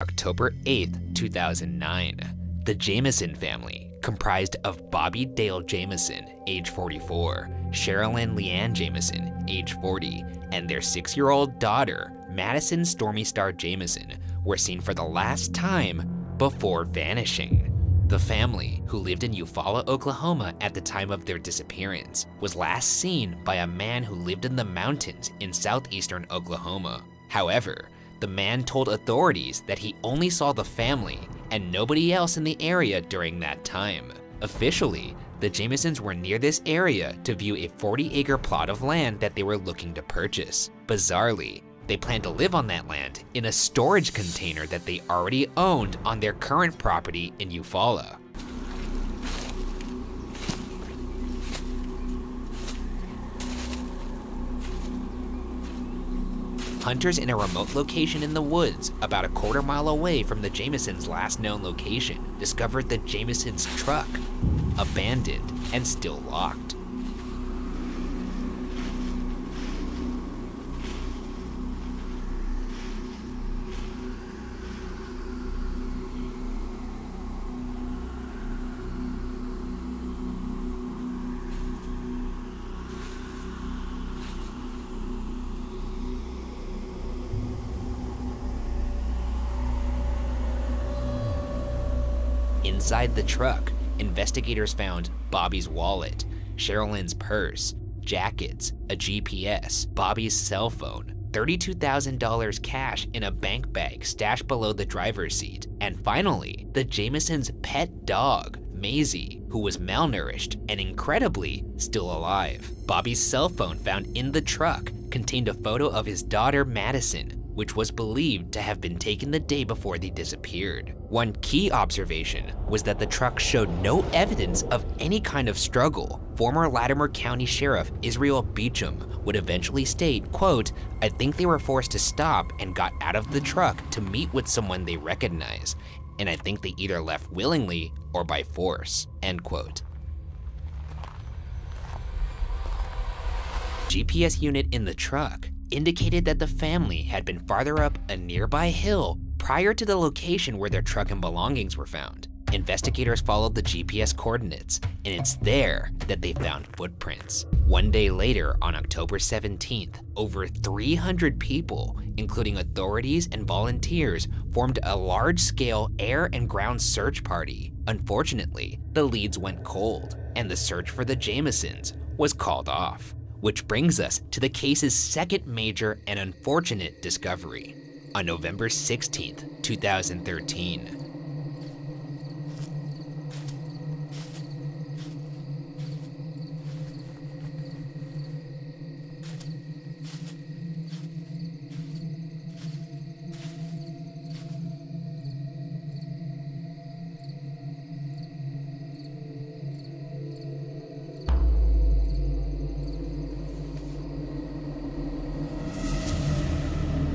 October 8th, 2009, the Jamison family, comprised of Bobby Dale Jamison, age 44, Sherilyn Leanne Jamison, age 40, and their 6-year-old daughter, Madison Stormy Star Jamison, were seen for the last time before vanishing. The family, who lived in Eufaula, Oklahoma at the time of their disappearance, was last seen by a man who lived in the mountains in southeastern Oklahoma. However, the man told authorities that he only saw the family and nobody else in the area during that time. Officially, the Jamisons were near this area to view a 40-acre plot of land that they were looking to purchase. Bizarrely, they planned to live on that land in a storage container that they already owned on their current property in Eufaula. Hunters in a remote location in the woods, about a quarter mile away from the Jamisons' last known location, discovered the Jamisons' truck, abandoned and still locked. Inside the truck, investigators found Bobby's wallet, Sherilyn's purse, jackets, a GPS, Bobby's cell phone, $32,000 cash in a bank bag stashed below the driver's seat, and finally, the Jamisons' pet dog, Maisie, who was malnourished and incredibly still alive. Bobby's cell phone found in the truck contained a photo of his daughter Madison, which was believed to have been taken the day before they disappeared. One key observation was that the truck showed no evidence of any kind of struggle. Former Latimer County Sheriff Israel Beecham would eventually state, quote, "I think they were forced to stop and got out of the truck to meet with someone they recognize, and I think they either left willingly or by force," end quote. GPS unit in the truck indicated that the family had been farther up a nearby hill prior to the location where their truck and belongings were found. Investigators followed the GPS coordinates, and it's there that they found footprints. One day later, on October 17th, over 300 people, including authorities and volunteers, formed a large-scale air and ground search party. Unfortunately, the leads went cold, and the search for the Jamisons was called off. Which brings us to the case's second major and unfortunate discovery. On November 16th, 2013.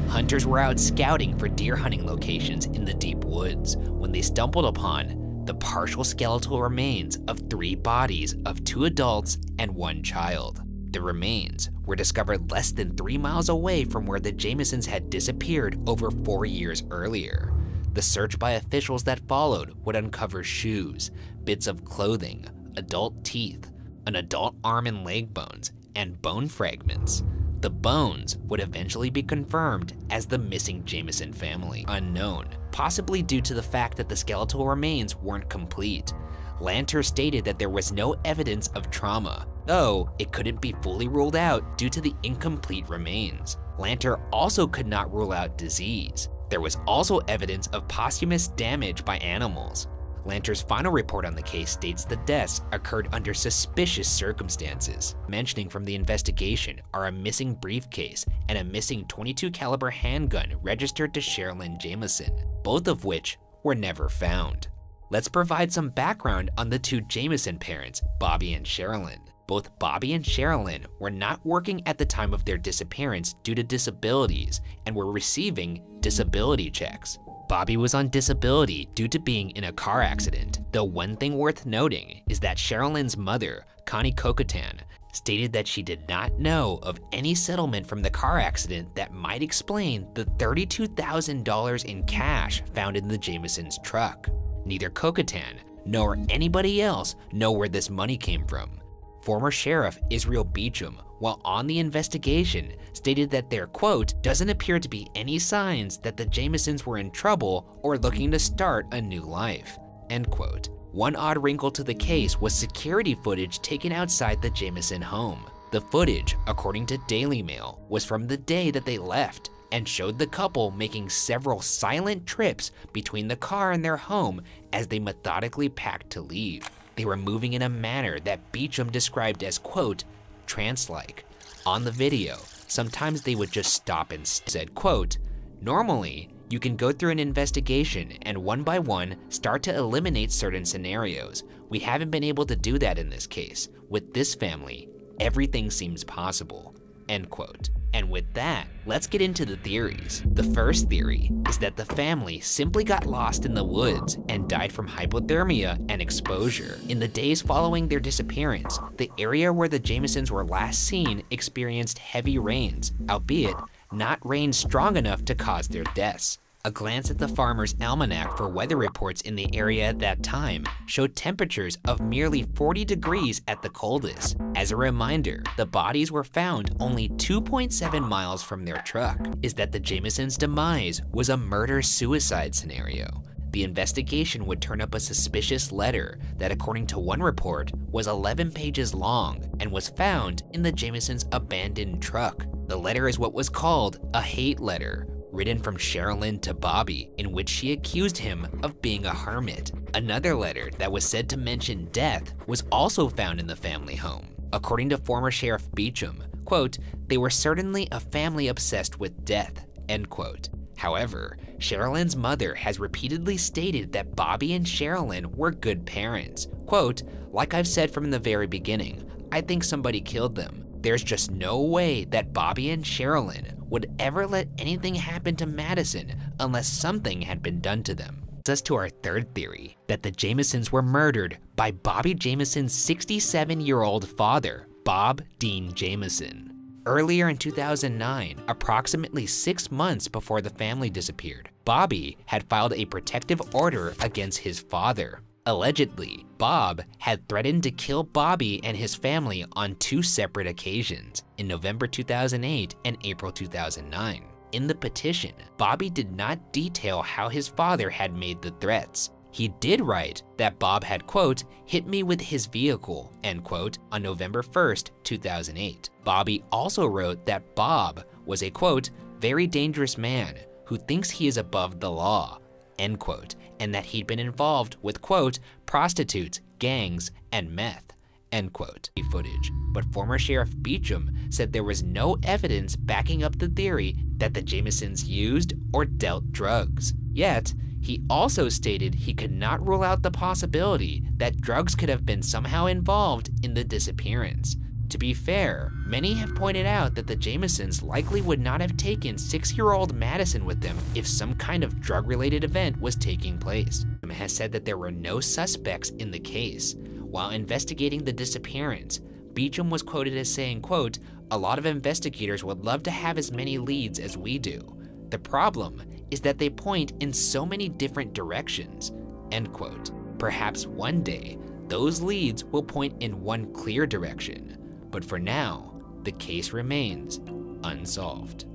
Hunters were out scouting for deer hunting locations in the deep woods when they stumbled upon the partial skeletal remains of 3 bodies of 2 adults and 1 child. The remains were discovered less than 3 miles away from where the Jamisons had disappeared over 4 years earlier. The search by officials that followed would uncover shoes, bits of clothing, adult teeth, an adult arm and leg bones, and bone fragments. The bones would eventually be confirmed as the missing Jamison family unknown, possibly due to the fact that the skeletal remains weren't complete. Lanter stated that there was no evidence of trauma, though it couldn't be fully ruled out due to the incomplete remains. Lanter also could not rule out disease. There was also evidence of posthumous damage by animals. Lanter's final report on the case states the deaths occurred under suspicious circumstances. Mentioning from the investigation are a missing briefcase and a missing .22 caliber handgun registered to Sherilyn Jamison, both of which were never found. Let's provide some background on the 2 Jamison parents, Bobby and Sherilyn. Both Bobby and Sherilyn were not working at the time of their disappearance due to disabilities and were receiving disability checks. Bobby was on disability due to being in a car accident, though one thing worth noting is that Sherilyn's mother, Connie Cocotan, stated that she did not know of any settlement from the car accident that might explain the $32,000 in cash found in the Jamisons' truck. Neither Kokatan nor anybody else know where this money came from. Former Sheriff Israel Beecham, while on the investigation, stated that there, quote, doesn't appear to be any signs that the Jamisons were in trouble or looking to start a new life, end quote. One odd wrinkle to the case was security footage taken outside the Jamison home. The footage, according to Daily Mail, was from the day that they left and showed the couple making several silent trips between the car and their home as they methodically packed to leave. They were moving in a manner that Beecham described as, quote, trance-like. On the video, sometimes they would just stop and said, quote, normally, you can go through an investigation and one by one start to eliminate certain scenarios. We haven't been able to do that in this case. With this family, everything seems possible, end quote. And with that, let's get into the theories. The first theory is that the family simply got lost in the woods and died from hypothermia and exposure. In the days following their disappearance, the area where the Jamisons were last seen experienced heavy rains, albeit not rain strong enough to cause their deaths. A glance at the Farmer's Almanac for weather reports in the area at that time showed temperatures of merely 40 degrees at the coldest. As a reminder, the bodies were found only 2.7 miles from their truck. Is that the Jamisons' demise was a murder-suicide scenario? The investigation would turn up a suspicious letter that, according to one report, was 11 pages long and was found in the Jamisons' abandoned truck. The letter is what was called a hate letter, written from Sherilyn to Bobby, in which she accused him of being a hermit. Another letter that was said to mention death was also found in the family home. According to former Sheriff Beecham, quote, they were certainly a family obsessed with death, end quote. However, Sherilyn's mother has repeatedly stated that Bobby and Sherilyn were good parents. Quote, like I've said from the very beginning, I think somebody killed them. There's just no way that Bobby and Sherilyn would ever let anything happen to Madison unless something had been done to them. Us to our third theory, that the Jamisons were murdered by Bobby Jamison's 67-year-old father, Bob Dean Jamison. Earlier in 2009, approximately 6 months before the family disappeared, Bobby had filed a protective order against his father. Allegedly, Bob had threatened to kill Bobby and his family on 2 separate occasions, in November 2008 and April 2009. In the petition, Bobby did not detail how his father had made the threats. He did write that Bob had, quote, hit me with his vehicle, end quote, on November 1st, 2008. Bobby also wrote that Bob was a, quote, very dangerous man who thinks he is above the law, end quote, and that he'd been involved with, quote, prostitutes, gangs, and meth, end quote, footage. But former Sheriff Beecham said there was no evidence backing up the theory that the Jamisons used or dealt drugs. Yet, he also stated he could not rule out the possibility that drugs could have been somehow involved in the disappearance. To be fair, many have pointed out that the Jamisons likely would not have taken 6-year-old Madison with them if some kind of drug-related event was taking place. Has said that there were no suspects in the case. While investigating the disappearance, Beecham was quoted as saying, quote, a lot of investigators would love to have as many leads as we do. The problem is that they point in so many different directions, end quote. Perhaps one day, those leads will point in one clear direction. But for now, the case remains unsolved.